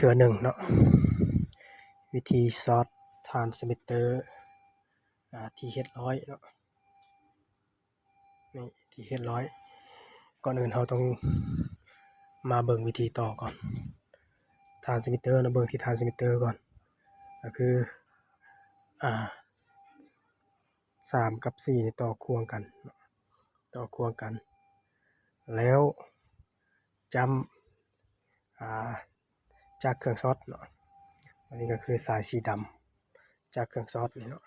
ถื่อหนึ่งเนาะวิธีซอสทรานสมิเตอร์ที่เฮ็ดร้อยเนาะนี่ที่เฮ็ดร้อยก่อนอื่นเราต้องมาเบิ่งวิธีต่อก่อนทรานสมิเตอร์นะเบิ่งที่ทรานสมิเตอร์ก่อนก็คือ3กับ4นี่ต่อควงกันแล้วจำจากเครื่องช็อตเนาะอันนี้ก็คือสายสีดำจากเครื่องช็อตนี่เนาะ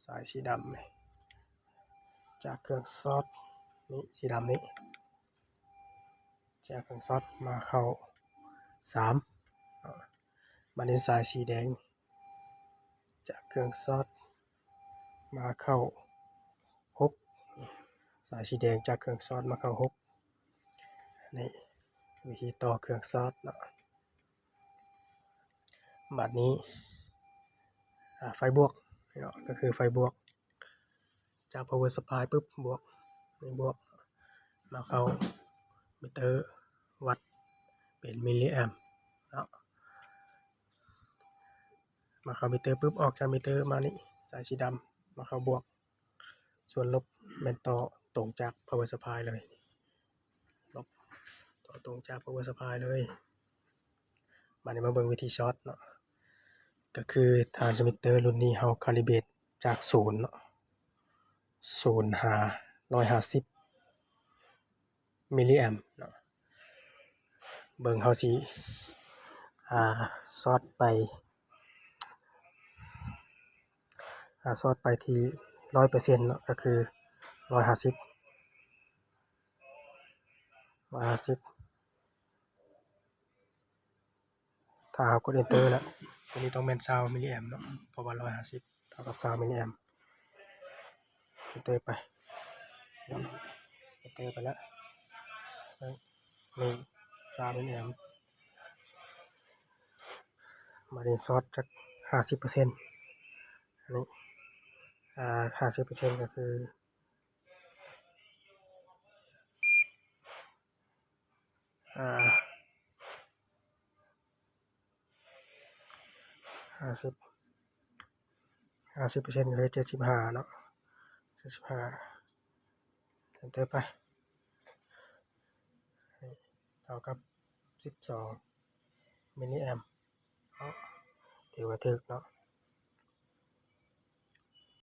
สายสีดำนี่จากเครื่องช็อตนี่สีดำนี่จากเครื่องช็อตมาเข้า3บัดนี้สายสีแดงจากเครื่องช็อตมาเข้า6สายสีแดงจากเครื่องช็อตมาเข้า6นี่วิธีต่อเครื่องช็อตเนาะบัดนี้ไฟบวกเนาะก็คือไฟบวกจาก power supply ปุ๊บบวกนี่บวกมาเข้ามิเตอร์วัดเป็นมิลลิแอมป์เนาะมาเข้ามิเตอร์ปุ๊บออกจากมิเตอร์มานี่สายสีดำมาเข้าบวกส่วนลบแม่นต่อตรงจาก power supply เลยลบต่อตรงจาก power supply เลยบัดนี้มาเบิ่งวิธีช็อตเนาะก็คือทรานสมิเตอร์รุ่นนี้เฮาคาลิเบรตจาก0เนาะ0หา150มิลลิแอมป์เนาะเบิ่งเฮาสิช็อตไปที่ 100% เนาะก็คือ150ถ้าเฮากด enter แล้วตัวนี้ต้องแม่น20มิลลิแอมป์เนาะเพราะว่า150เท่ากับ20มิลลิแอมป์ enter ไปแล้วนี่20มิลลิแอมป์มาเรียนช็อตจาก 50% อันนี้50% ก็คือ50% ก็คือ75เนาะ75 enter ไปนี่เท่ากับ12มิลลิแอมป์ถือว่าถูกเนาะ